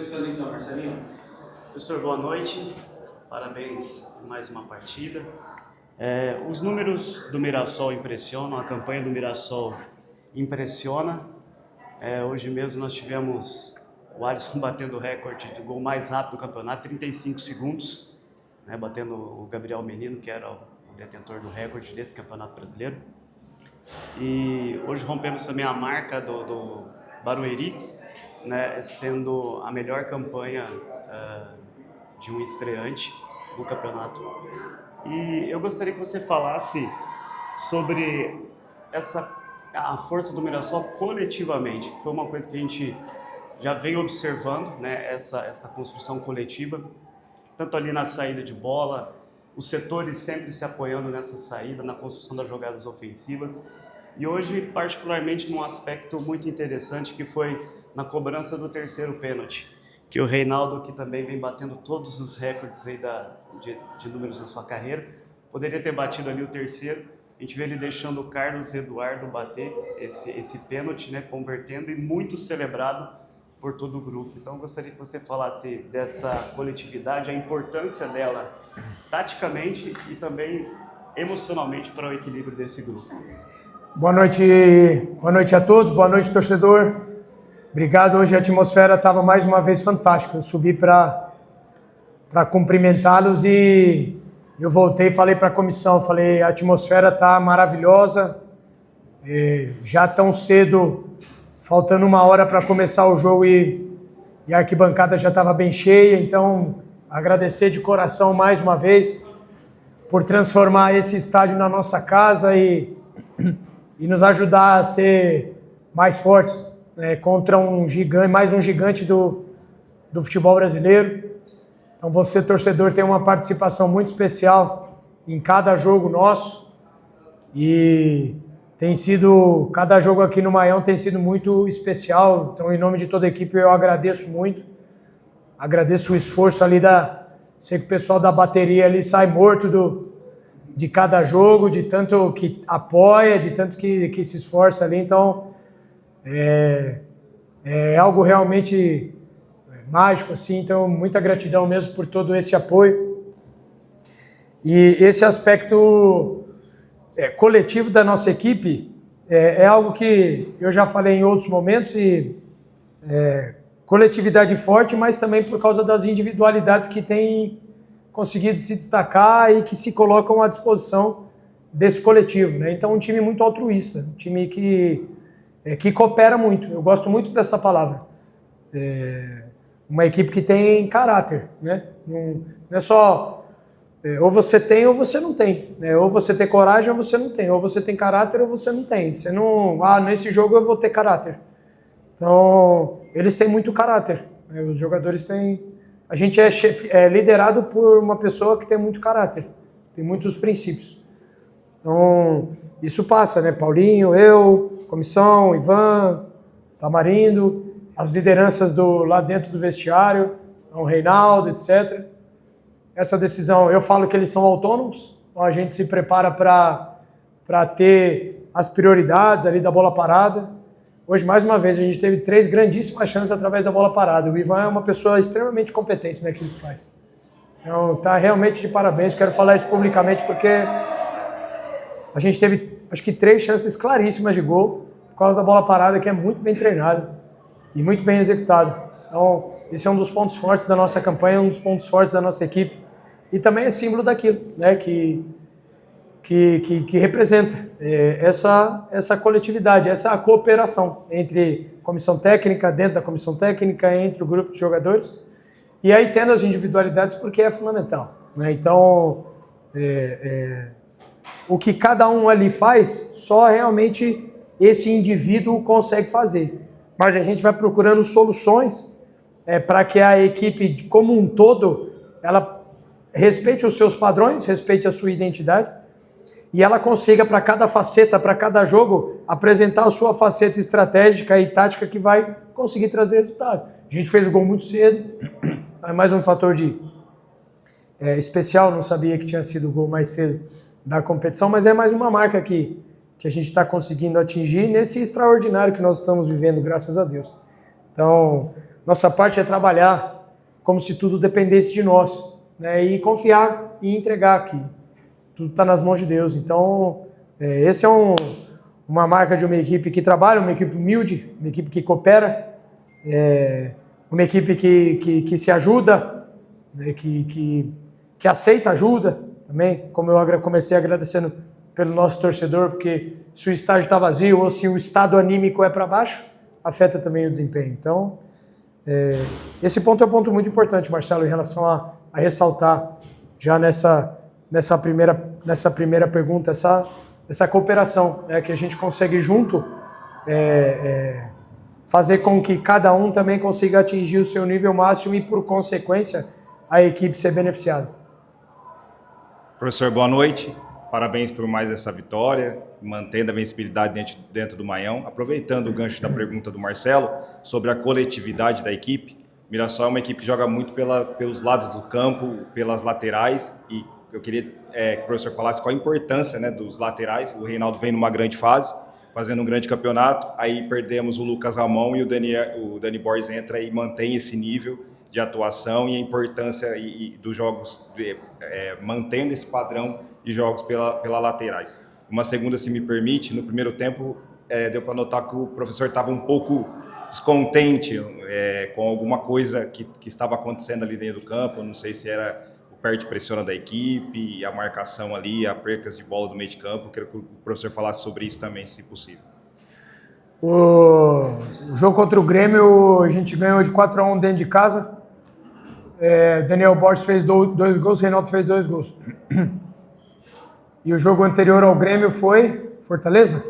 Professor, então, Marcelinho. Professor, boa noite. Parabéns por mais uma partida. Os números do Mirassol impressionam, a campanha do Mirassol impressiona. Hoje mesmo nós tivemos o Alisson batendo o recorde de gol mais rápido do campeonato, 35 segundos, né, batendo o Gabriel Menino, que era o detentor do recorde desse campeonato brasileiro. E hoje rompemos também a marca do Barueri, né, sendo a melhor campanha de um estreante no campeonato. E eu gostaria que você falasse sobre a força do Mirassol coletivamente, que foi uma coisa que a gente já vem observando, né, essa construção coletiva, tanto ali na saída de bola, os setores sempre se apoiando nessa saída, na construção das jogadas ofensivas, e hoje particularmente num aspecto muito interessante que foi na cobrança do terceiro pênalti, que o Reinaldo, que também vem batendo todos os recordes aí de números na sua carreira, poderia ter batido ali o terceiro. A gente vê ele deixando o Carlos Eduardo bater esse pênalti, né, convertendo, e muito celebrado por todo o grupo. Então eu gostaria que você falasse dessa coletividade, a importância dela taticamente e também emocionalmente para o equilíbrio desse grupo. Boa noite a todos, boa noite, torcedor. Obrigado, hoje a atmosfera estava mais uma vez fantástica. Eu subi para cumprimentá-los e eu voltei e falei para a comissão, a atmosfera está maravilhosa, já tão cedo, faltando uma hora para começar o jogo e a arquibancada já estava bem cheia, então agradecer de coração mais uma vez por transformar esse estádio na nossa casa e nos ajudar a ser mais fortes, contra um gigante, mais um gigante do futebol brasileiro. Então você, torcedor, tem uma participação muito especial em cada jogo nosso e cada jogo aqui no Maião tem sido muito especial. Então, em nome de toda a equipe, eu agradeço muito. Agradeço o esforço ali sei que o pessoal da bateria ali sai morto de cada jogo, de tanto que apoia, de tanto que se esforça ali. Então, é algo realmente mágico, assim. Então, muita gratidão mesmo por todo esse apoio. E esse aspecto coletivo da nossa equipe é algo que eu já falei em outros momentos, coletividade forte, mas também por causa das individualidades que têm conseguido se destacar e que se colocam à disposição desse coletivo, né? Então, um time muito altruísta, um time que coopera muito. Eu gosto muito dessa palavra. Uma equipe que tem caráter, né? Não é só ou você tem ou você não tem, né? Ou você tem coragem ou você não tem, ou você tem caráter ou você não tem. Você não, nesse jogo eu vou ter caráter. Então, eles têm muito caráter, né? Os jogadores têm. A gente é liderado por uma pessoa que tem muito caráter, tem muitos princípios. Então, isso passa, né? Paulinho, eu, comissão, Ivan, Tamarindo, as lideranças lá dentro do vestiário, o Reinaldo, etc. Essa decisão, eu falo que eles são autônomos, então a gente se prepara para ter as prioridades ali da bola parada. Hoje, mais uma vez, a gente teve 3 grandíssimas chances através da bola parada. O Ivan é uma pessoa extremamente competente naquilo que faz. Então, tá realmente de parabéns. Quero falar isso publicamente porque a gente teve, acho que 3 chances claríssimas de gol por causa da bola parada, que é muito bem treinado e muito bem executado. Então, esse é um dos pontos fortes da nossa campanha, um dos pontos fortes da nossa equipe. E também é símbolo daquilo, né, que representa essa coletividade, essa cooperação entre comissão técnica, dentro da comissão técnica, entre o grupo de jogadores, e aí tendo as individualidades, porque é fundamental, né? Então, o que cada um ali faz, só realmente esse indivíduo consegue fazer. Mas a gente vai procurando soluções para que a equipe como um todo, ela respeite os seus padrões, respeite a sua identidade, e ela consiga, para cada faceta, para cada jogo, apresentar a sua faceta estratégica e tática que vai conseguir trazer resultado. A gente fez o gol muito cedo, é mais um fator especial, não sabia que tinha sido o gol mais cedo da competição, mas é mais uma marca que a gente está conseguindo atingir nesse extraordinário que nós estamos vivendo, graças a Deus. Então, Nossa parte é trabalhar como se tudo dependesse de nós, né? E confiar e entregar que tudo está nas mãos de Deus. Então, esse é uma marca de uma equipe que trabalha, uma equipe humilde, uma equipe que coopera, uma equipe que se ajuda, né? que aceita ajuda também, como eu comecei agradecendo pelo nosso torcedor, porque se o estádio está vazio ou se o estado anímico é para baixo, afeta também o desempenho. Então, esse ponto é um ponto muito importante, Marcelo, em relação a ressaltar já nessa primeira pergunta, essa cooperação, né, que a gente consegue junto fazer com que cada um também consiga atingir o seu nível máximo e, por consequência, a equipe ser beneficiada. Professor, boa noite. Parabéns por mais essa vitória, mantendo a vencibilidade dentro do Maião. Aproveitando o gancho da pergunta do Marcelo sobre a coletividade da equipe, Mirassol é uma equipe que joga muito pelos lados do campo, pelas laterais, e eu queria que o professor falasse qual a importância, né, dos laterais. O Reinaldo vem numa grande fase, fazendo um grande campeonato, aí perdemos o Lucas Ramon e o Dani Borges entra e mantém esse nível de atuação e a importância dos jogos, mantendo esse padrão de jogos pela laterais. Uma segunda, se me permite, no primeiro tempo deu para notar que o professor estava um pouco descontente com alguma coisa que estava acontecendo ali dentro do campo. Eu não sei se era o perde pressiona da equipe, a marcação ali, a percas de bola do meio de campo. Eu quero que o professor falasse sobre isso também, se possível. O jogo contra o Grêmio, a gente ganhou de 4-1 dentro de casa. Daniel Borges fez 2 gols, Reinaldo fez 2 gols. E o jogo anterior ao Grêmio foi Fortaleza?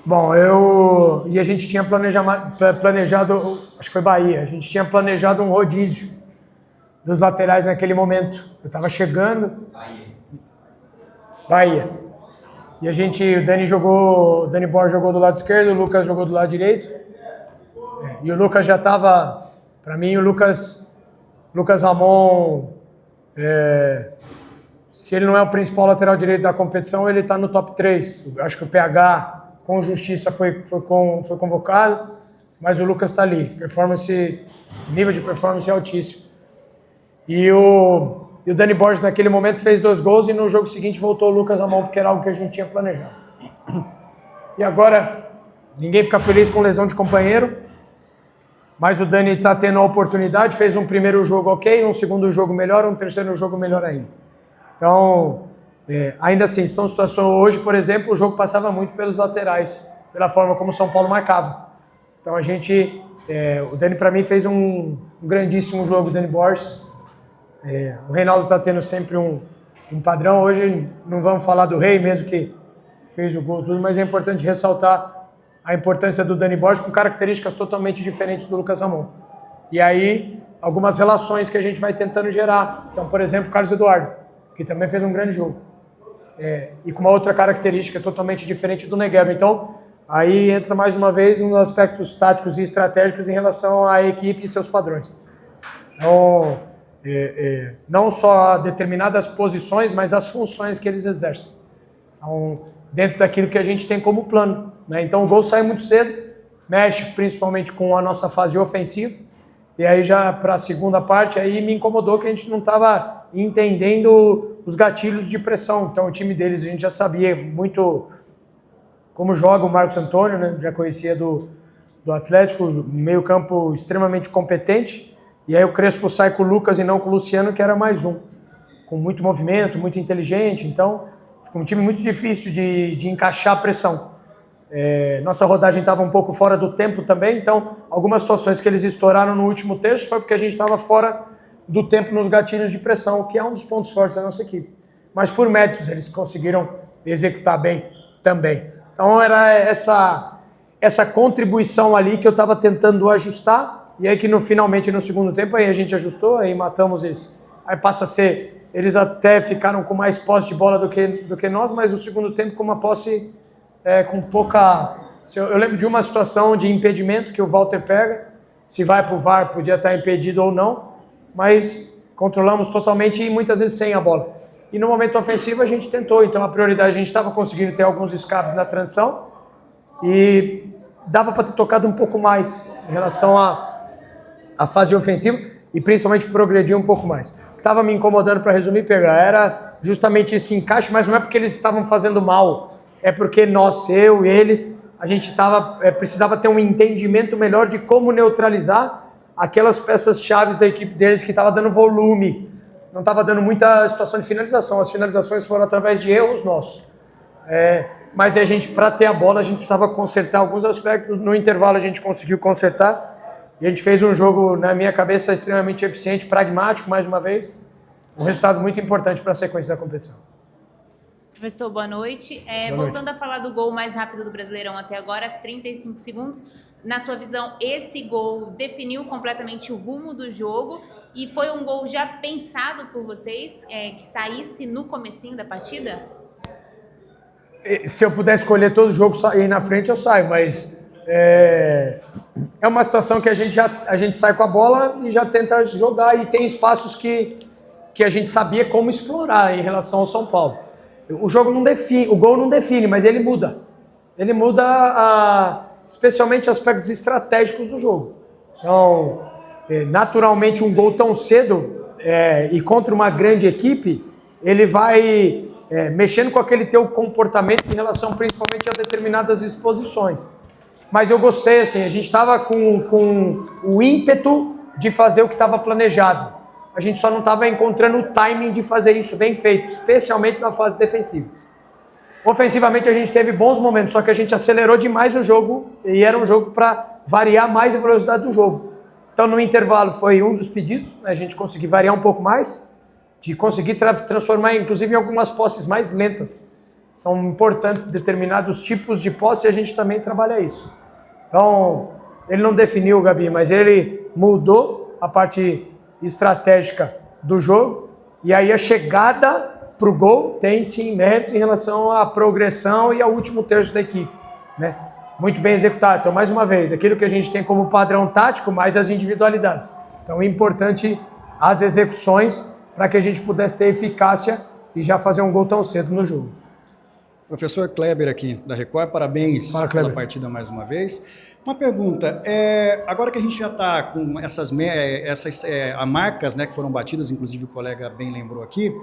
Bom, e a gente tinha planejado, acho que foi Bahia, a gente tinha planejado um rodízio dos laterais naquele momento. Eu estava chegando. Bahia. E o Dani Borges jogou do lado esquerdo, o Lucas jogou do lado direito. E o Lucas já estava, para mim, o Lucas Ramon, se ele não é o principal lateral direito da competição, ele está no top 3. Eu acho que o PH, com justiça, foi convocado, mas o Lucas está ali. Nível de performance é altíssimo. E o Dani Borges, naquele momento, fez 2 gols e no jogo seguinte voltou o Lucas Ramon, porque era algo que a gente tinha planejado. E agora, ninguém fica feliz com lesão de companheiro, mas o Dani está tendo a oportunidade, fez um primeiro jogo ok, um segundo jogo melhor, um terceiro jogo melhor ainda. Então, ainda assim, são situações... Hoje, por exemplo, o jogo passava muito pelos laterais, pela forma como o São Paulo marcava. Então, o Dani, para mim, fez um grandíssimo jogo, o Dani Borges. O Reinaldo está tendo sempre um padrão. Hoje, não vamos falar do Rei, mesmo que fez o gol, tudo, mas é importante ressaltar a importância do Dani Borges com características totalmente diferentes do Lucas Ramon. E aí, algumas relações que a gente vai tentando gerar. Então, por exemplo, o Carlos Eduardo, que também fez um grande jogo. E com uma outra característica totalmente diferente do Negueba. Então, aí entra mais uma vez nos aspectos táticos e estratégicos em relação à equipe e seus padrões. Então, não só determinadas posições, mas as funções que eles exercem. Então, dentro daquilo que a gente tem como plano, né? Então o gol sai muito cedo, mexe principalmente com a nossa fase ofensiva, e aí já para a segunda parte aí me incomodou que a gente não estava entendendo os gatilhos de pressão. Então o time deles, a gente já sabia muito como joga o Marcos Antônio, né? Já conhecia do Atlético, meio campo extremamente competente, e aí o Crespo sai com o Lucas e não com o Luciano, que era mais um, com muito movimento, muito inteligente. Então ficou um time muito difícil de encaixar a pressão. Nossa rodagem estava um pouco fora do tempo também, então algumas situações que eles estouraram no último terço foi porque a gente estava fora do tempo nos gatilhos de pressão, que é um dos pontos fortes da nossa equipe. Mas por méritos eles conseguiram executar bem também. Então era essa contribuição ali que eu estava tentando ajustar, e aí que finalmente no segundo tempo aí a gente ajustou, aí matamos isso. Aí passa a ser... Eles até ficaram com mais posse de bola do que nós, mas o segundo tempo com uma posse com pouca... Eu lembro de uma situação de impedimento que o Walter pega, se vai para o VAR podia estar impedido ou não, mas controlamos totalmente e muitas vezes sem a bola. E no momento ofensivo a gente tentou, então a prioridade, a gente estava conseguindo ter alguns escapes na transição e dava para ter tocado um pouco mais em relação à fase ofensiva e principalmente progredir um pouco mais. O que estava me incomodando, para resumir, era justamente esse encaixe, mas não é porque eles estavam fazendo mal, é porque eu e eles, a gente precisava ter um entendimento melhor de como neutralizar aquelas peças-chave da equipe deles que estava dando volume, não estava dando muita situação de finalização, as finalizações foram através de erros nossos. Mas a gente, para ter a bola, a gente precisava consertar alguns aspectos, no intervalo a gente conseguiu consertar, e a gente fez um jogo, na minha cabeça, extremamente eficiente, pragmático, mais uma vez, um resultado muito importante para a sequência da competição. Professor, boa noite. Voltando a falar do gol mais rápido do Brasileirão até agora, 35 segundos. Na sua visão, esse gol definiu completamente o rumo do jogo e foi um gol já pensado por vocês, que saísse no comecinho da partida? Se eu puder escolher todo jogo e ir na frente, eu saio, mas é uma situação que a gente sai com a bola e já tenta jogar, e tem espaços que a gente sabia como explorar em relação ao São Paulo. O jogo não define, o gol não define, mas ele muda. Ele muda especialmente aspectos estratégicos do jogo. Então, naturalmente, um gol tão cedo e contra uma grande equipe, ele vai mexendo com aquele teu comportamento em relação principalmente a determinadas exposições. Mas eu gostei, assim, a gente estava com o ímpeto de fazer o que estava planejado. A gente só não estava encontrando o timing de fazer isso bem feito, especialmente na fase defensiva. Ofensivamente a gente teve bons momentos, só que a gente acelerou demais o jogo e era um jogo para variar mais a velocidade do jogo. Então no intervalo foi um dos pedidos, né, a gente conseguir variar um pouco mais, de conseguir transformar inclusive em algumas posses mais lentas. São importantes determinados tipos de posse e a gente também trabalha isso. Então ele não definiu, Gabi, mas ele mudou a parte estratégica do jogo, e aí a chegada para o gol tem sim mérito em relação à progressão e ao último terço da equipe, né? Muito bem executado. Então, mais uma vez, aquilo que a gente tem como padrão tático, mais as individualidades. Então é importante as execuções para que a gente pudesse ter eficácia e já fazer um gol tão cedo no jogo. Professor Kleber aqui da Record, parabéns pela partida mais uma vez. Uma pergunta, agora que a gente já está com essas marcas, né, que foram batidas, inclusive o colega bem lembrou aqui,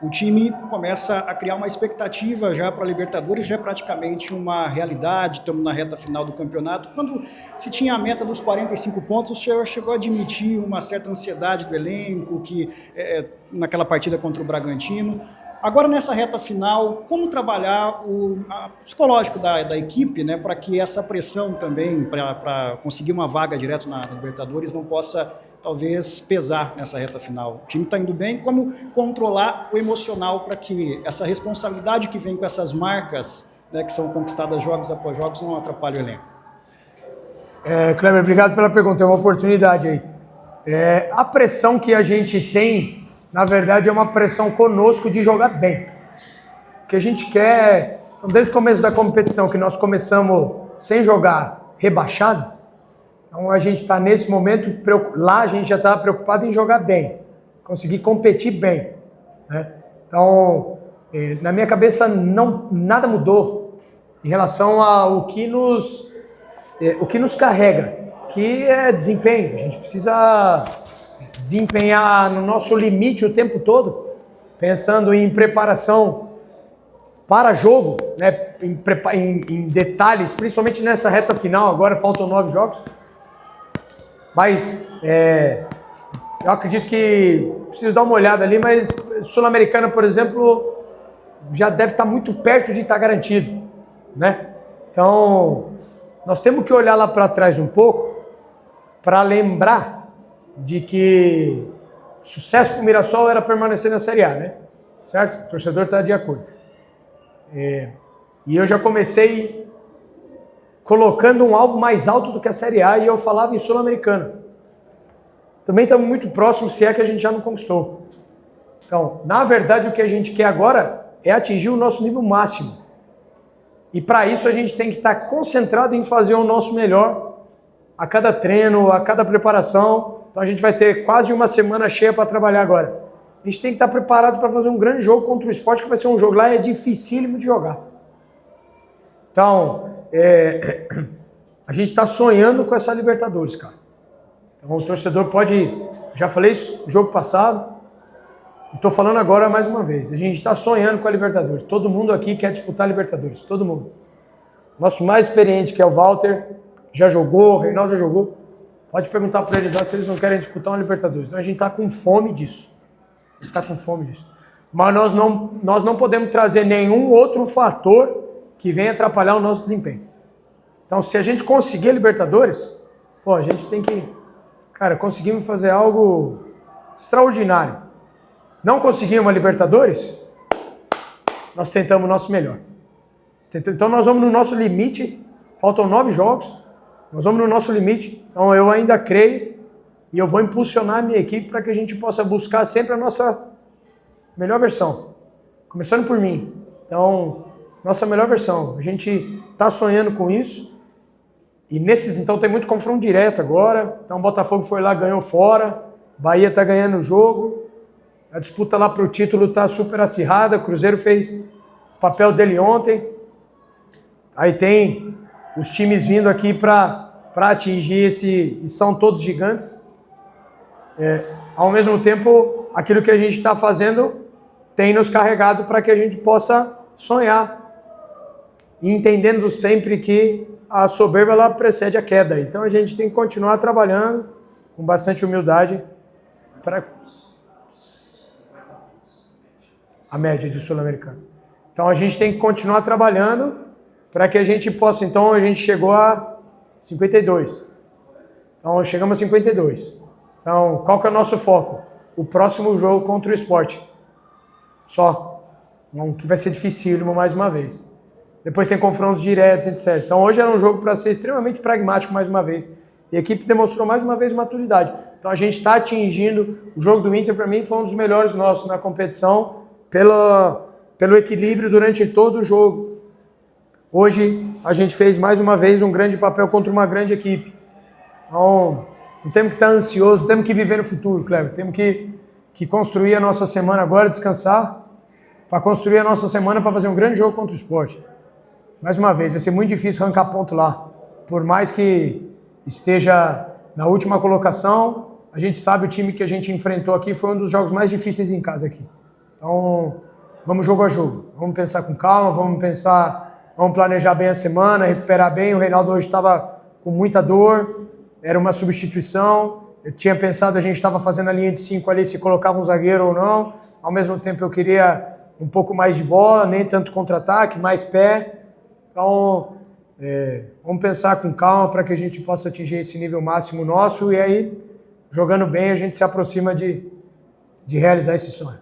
o time começa a criar uma expectativa já para a Libertadores, já é praticamente uma realidade, estamos na reta final do campeonato. Quando se tinha a meta dos 45 pontos, o senhor chegou a admitir uma certa ansiedade do elenco, que naquela partida contra o Bragantino. Agora, nessa reta final, como trabalhar o psicológico da equipe, né, para que essa pressão também, para conseguir uma vaga direto na Libertadores, não possa, talvez, pesar nessa reta final? O time está indo bem, como controlar o emocional para que essa responsabilidade que vem com essas marcas, né, que são conquistadas jogos após jogos, não atrapalhe o elenco? Kleber, obrigado pela pergunta, é uma oportunidade aí. A pressão que a gente tem, na verdade, é uma pressão conosco de jogar bem. O que a gente quer... Então, desde o começo da competição, que nós começamos sem jogar rebaixado, então a gente está nesse momento, lá a gente já estava preocupado em jogar bem, conseguir competir bem, né? Então, na minha cabeça, nada mudou em relação ao que nos carrega, que é desempenho. A gente precisa desempenhar no nosso limite o tempo todo, pensando em preparação para jogo, né, em detalhes, principalmente nessa reta final, agora faltam 9 jogos, mas eu acredito que preciso dar uma olhada ali, mas Sul-Americana, por exemplo, já deve estar muito perto de estar garantido, né? Então, nós temos que olhar lá para trás um pouco para lembrar de que sucesso para o Mirassol era permanecer na Série A, né? Certo? O torcedor está de acordo. E eu já comecei colocando um alvo mais alto do que a Série A e eu falava em Sul-Americana. Também estamos muito próximos, se é que a gente já não conquistou. Então, na verdade, o que a gente quer agora é atingir o nosso nível máximo. E para isso a gente tem que estar concentrado em fazer o nosso melhor a cada treino, a cada preparação. Então a gente vai ter quase uma semana cheia para trabalhar agora. A gente tem que estar preparado para fazer um grande jogo contra o Sport, que vai ser um jogo lá, é dificílimo de jogar. Então, a gente está sonhando com essa Libertadores, cara. Então o torcedor pode... Já falei isso no jogo passado, e estou falando agora mais uma vez. A gente está sonhando com a Libertadores. Todo mundo aqui quer disputar a Libertadores, todo mundo. Nosso mais experiente, que é o Walter, já jogou, o Reinaldo já jogou. Pode perguntar para eles lá se eles não querem disputar uma Libertadores. Então a gente está com fome disso. A gente está com fome disso. Mas nós não podemos trazer nenhum outro fator que venha atrapalhar o nosso desempenho. Então se a gente conseguir a Libertadores, pô, a gente tem que... Cara, conseguimos fazer algo extraordinário. Não conseguimos a Libertadores, nós tentamos o nosso melhor. Então nós vamos no nosso limite, faltam 9 jogos, nós vamos no nosso limite, então eu ainda creio e eu vou impulsionar a minha equipe para que a gente possa buscar sempre a nossa melhor versão. Começando por mim. Então, nossa melhor versão. A gente está sonhando com isso. E então tem muito confronto direto agora. Então o Botafogo foi lá, ganhou fora. Bahia está ganhando o jogo. A disputa lá para o título está super acirrada. O Cruzeiro fez o papel dele ontem. Aí tem os times vindo aqui para atingir esse... E são todos gigantes. Ao mesmo tempo, aquilo que a gente está fazendo tem nos carregado para que a gente possa sonhar. E entendendo sempre que a soberba ela precede a queda. Então a gente tem que continuar trabalhando com bastante humildade para a média de Sul-Americano. Então a gente tem que continuar trabalhando para que a gente possa... Então a gente chegou a 52. Então chegamos a 52. Então qual que é o nosso foco? O próximo jogo contra o Sport. Só. Que vai ser dificílimo mais uma vez. Depois tem confrontos diretos, etc. Então hoje era um jogo para ser extremamente pragmático mais uma vez. E a equipe demonstrou mais uma vez maturidade. Então a gente está atingindo... O jogo do Inter, para mim, foi um dos melhores nossos na competição pelo equilíbrio durante todo o jogo. Hoje a gente fez mais uma vez um grande papel contra uma grande equipe. Então não temos que estar ansioso, temos que viver no futuro, Cleber. Temos que construir a nossa semana agora, descansar, para construir a nossa semana para fazer um grande jogo contra o Sport. Mais uma vez, vai ser muito difícil arrancar ponto lá. Por mais que esteja na última colocação, a gente sabe o time que a gente enfrentou aqui foi um dos jogos mais difíceis em casa aqui. Então, vamos jogo a jogo. Vamos pensar com calma, vamos planejar bem a semana, recuperar bem. O Reinaldo hoje estava com muita dor, era uma substituição. Eu tinha pensado, a gente estava fazendo a linha de 5 ali, se colocava um zagueiro ou não. Ao mesmo tempo eu queria um pouco mais de bola, nem tanto contra-ataque, mais pé. Então, vamos pensar com calma para que a gente possa atingir esse nível máximo nosso e aí, jogando bem, a gente se aproxima de realizar esse sonho.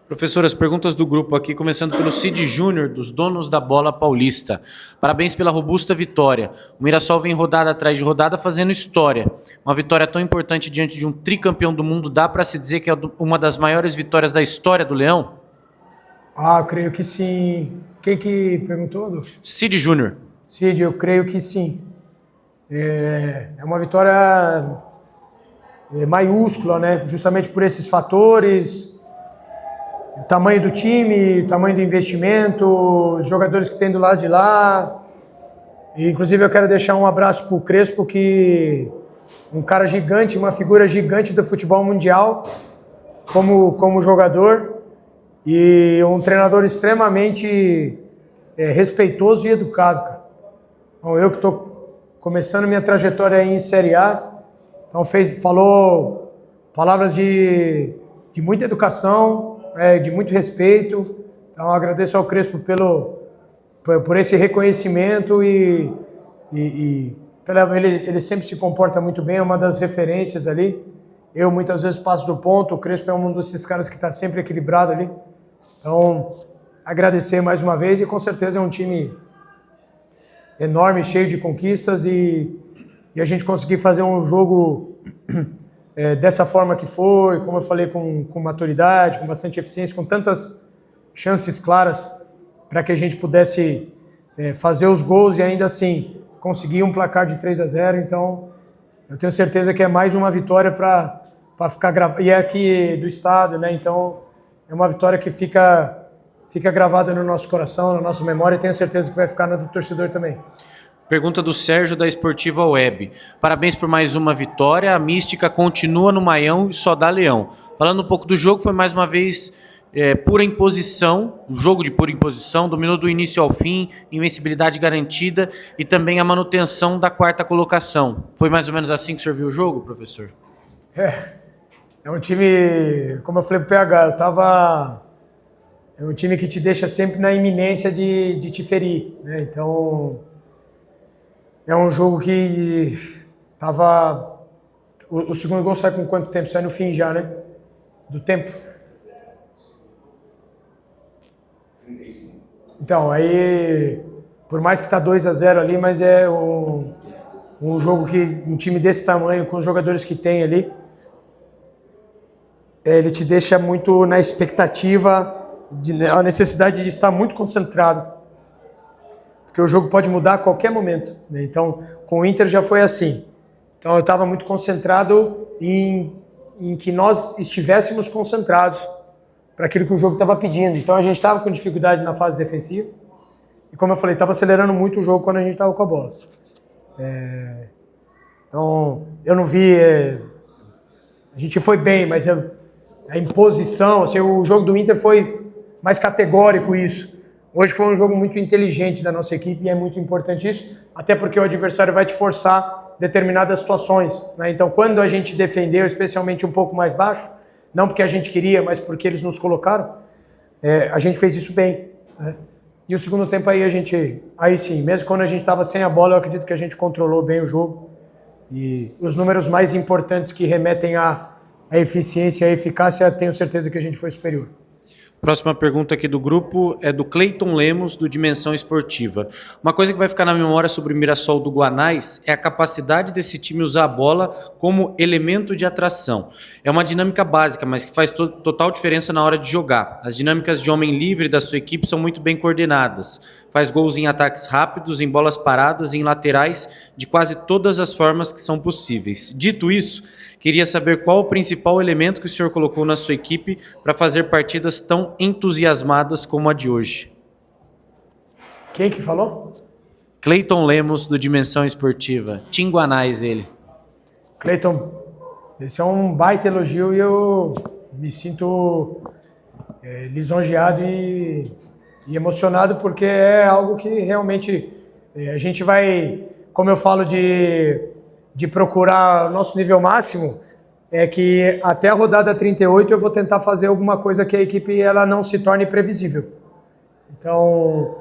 Professor, as perguntas do grupo aqui, começando pelo Cid Júnior, dos donos da bola paulista. Parabéns pela robusta vitória. O Mirassol vem rodada atrás de rodada fazendo história. Uma vitória tão importante diante de um tricampeão do mundo, dá para se dizer que é uma das maiores vitórias da história do Leão? Ah, creio que sim. Quem que perguntou, Adolfo? Cid Júnior. Cid, eu creio que sim. É uma vitória maiúscula, né? Justamente por esses fatores, o tamanho do time, o tamanho do investimento, os jogadores que tem do lado de lá. E, inclusive eu quero deixar um abraço para o Crespo, que um cara gigante, uma figura gigante do futebol mundial como jogador. E um treinador extremamente respeitoso e educado, cara. Então, eu que estou começando minha trajetória em Série A, então falou palavras de muita educação, de muito respeito. Então agradeço ao Crespo por esse reconhecimento e ele sempre se comporta muito bem, é uma das referências ali. Eu muitas vezes passo do ponto, o Crespo é um desses caras que está sempre equilibrado ali. Então, agradecer mais uma vez e com certeza é um time enorme, cheio de conquistas e a gente conseguir fazer um jogo dessa forma que foi, como eu falei, com maturidade, com bastante eficiência, com tantas chances claras para que a gente pudesse fazer os gols e ainda assim conseguir um placar de 3-0. Então, eu tenho certeza que é mais uma vitória para ficar gravada. E é aqui do estado, né? Então, é uma vitória que fica gravada no nosso coração, na nossa memória, e tenho certeza que vai ficar na do torcedor também. Pergunta do Sérgio da Esportiva Web. Parabéns por mais uma vitória. A mística continua no Maião e só dá leão. Falando um pouco do jogo, foi mais uma vez pura imposição, um jogo de pura imposição, dominou do início ao fim, invencibilidade garantida e também a manutenção da 4ª colocação. Foi mais ou menos assim que o senhor viu o jogo, professor? É um time, como eu falei pro PH, é um time que te deixa sempre na iminência de te ferir, né? Então, é um jogo que tava... O segundo gol sai com quanto tempo? Sai no fim já, né? Do tempo. Então, aí, por mais que tá 2-0 ali, mas é um jogo que um time desse tamanho, com os jogadores que tem ali, ele te deixa muito na expectativa, a necessidade de estar muito concentrado, porque o jogo pode mudar a qualquer momento, né? Então, com o Inter já foi assim. Então, eu estava muito concentrado em que nós estivéssemos concentrados para aquilo que o jogo estava pedindo. Então, a gente estava com dificuldade na fase defensiva e, como eu falei, estava acelerando muito o jogo quando a gente estava com a bola. Então, eu não vi... a gente foi bem, mas a imposição, assim, o jogo do Inter foi mais categórico isso. Hoje foi um jogo muito inteligente da nossa equipe e é muito importante isso, até porque o adversário vai te forçar determinadas situações, né? Então, quando a gente defendeu, especialmente um pouco mais baixo, não porque a gente queria, mas porque eles nos colocaram, a gente fez isso bem, né? E o segundo tempo aí sim, mesmo quando a gente estava sem a bola, eu acredito que a gente controlou bem o jogo. E os números mais importantes que remetem à eficiência e à eficácia, tenho certeza que a gente foi superior. Próxima pergunta aqui do grupo é do Cleiton Lemos, do Dimensão Esportiva. Uma coisa que vai ficar na memória sobre o Mirassol do Guanais é a capacidade desse time usar a bola como elemento de atração. É uma dinâmica básica, mas que faz total diferença na hora de jogar. As dinâmicas de homem livre da sua equipe são muito bem coordenadas. Faz gols em ataques rápidos, em bolas paradas e em laterais de quase todas as formas que são possíveis. Dito isso, queria saber qual o principal elemento que o senhor colocou na sua equipe para fazer partidas tão entusiasmadas como a de hoje. Quem que falou? Cleiton Lemos, do Dimensão Esportiva. Tinguanais, ele. Cleiton, esse é um baita elogio e eu me sinto lisonjeado e emocionado, porque é algo que realmente a gente vai, como eu falo de procurar o nosso nível máximo, é que até a rodada 38 eu vou tentar fazer alguma coisa que a equipe ela não se torne previsível. Então,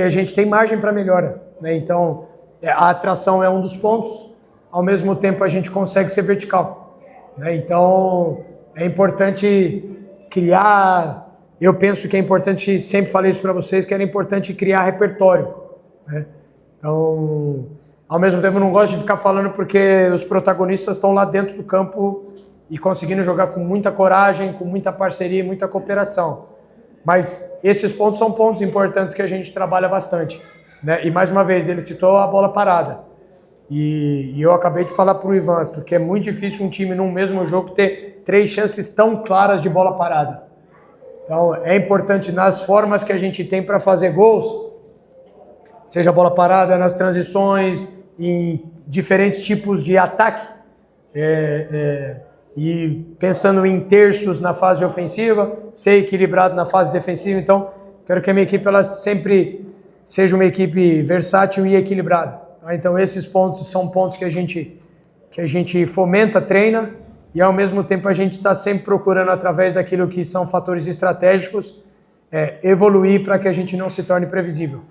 a gente tem margem para melhora, né? Então, a atração é um dos pontos, ao mesmo tempo a gente consegue ser vertical, né? Então, é importante criar, eu penso que é importante, sempre falei isso para vocês, que era importante criar repertório, né? Então, ao mesmo tempo, eu não gosto de ficar falando porque os protagonistas estão lá dentro do campo e conseguindo jogar com muita coragem, com muita parceria, muita cooperação. Mas esses pontos são pontos importantes que a gente trabalha bastante, né? E mais uma vez, ele citou a bola parada. E eu acabei de falar para o Ivan, porque é muito difícil um time num mesmo jogo ter 3 chances tão claras de bola parada. Então, é importante nas formas que a gente tem para fazer gols, seja a bola parada, nas transições, em diferentes tipos de ataque, e pensando em terços na fase ofensiva, ser equilibrado na fase defensiva. Então, quero que a minha equipe ela sempre seja uma equipe versátil e equilibrada. Então, esses pontos são pontos que a gente fomenta, treina, e ao mesmo tempo a gente está sempre procurando, através daquilo que são fatores estratégicos, evoluir para que a gente não se torne previsível.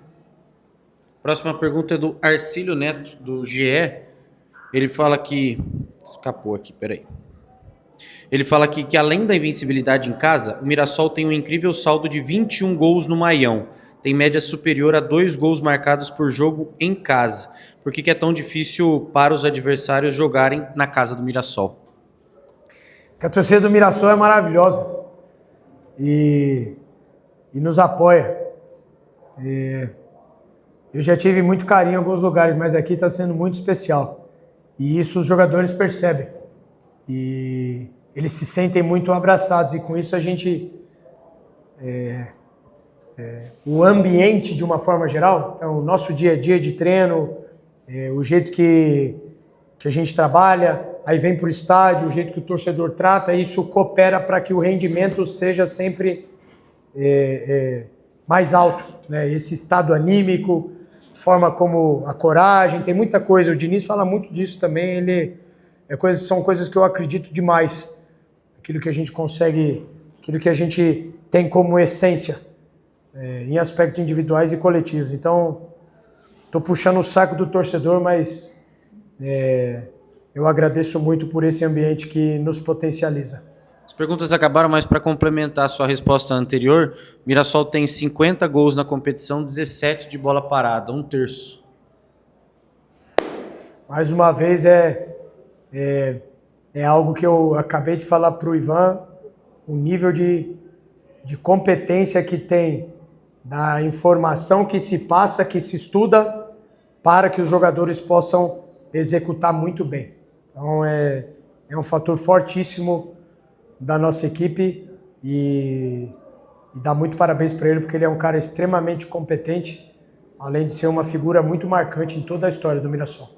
Próxima pergunta é do Arcílio Neto, do GE. Ele fala que... Escapou aqui, peraí. Ele fala aqui que além da invencibilidade em casa, o Mirassol tem um incrível saldo de 21 gols no Maião. Tem média superior a 2 gols marcados por jogo em casa. Por que é tão difícil para os adversários jogarem na casa do Mirassol? Porque a torcida do Mirassol é maravilhosa e nos apoia. Eu já tive muito carinho em alguns lugares, mas aqui está sendo muito especial. E isso os jogadores percebem. E eles se sentem muito abraçados. E com isso a gente o ambiente de uma forma geral, então o nosso dia a dia de treino, o jeito que a gente trabalha, aí vem para o estádio, o jeito que o torcedor trata, isso coopera para que o rendimento seja sempre mais alto, né? Esse estado anímico, forma como a coragem, tem muita coisa, o Diniz fala muito disso também, são coisas que eu acredito demais, aquilo que a gente consegue, aquilo que a gente tem como essência, em aspectos individuais e coletivos. Então, estou puxando o saco do torcedor, mas eu agradeço muito por esse ambiente que nos potencializa. As perguntas acabaram, mas para complementar a sua resposta anterior, o Mirassol tem 50 gols na competição, 17 de bola parada, 1/3. Mais uma vez, é algo que eu acabei de falar para o Ivan, o nível de competência que tem, da informação que se passa, que se estuda, para que os jogadores possam executar muito bem. Então, é um fator fortíssimo da nossa equipe e dá muito parabéns para ele, porque ele é um cara extremamente competente, além de ser uma figura muito marcante em toda a história do Mirassol.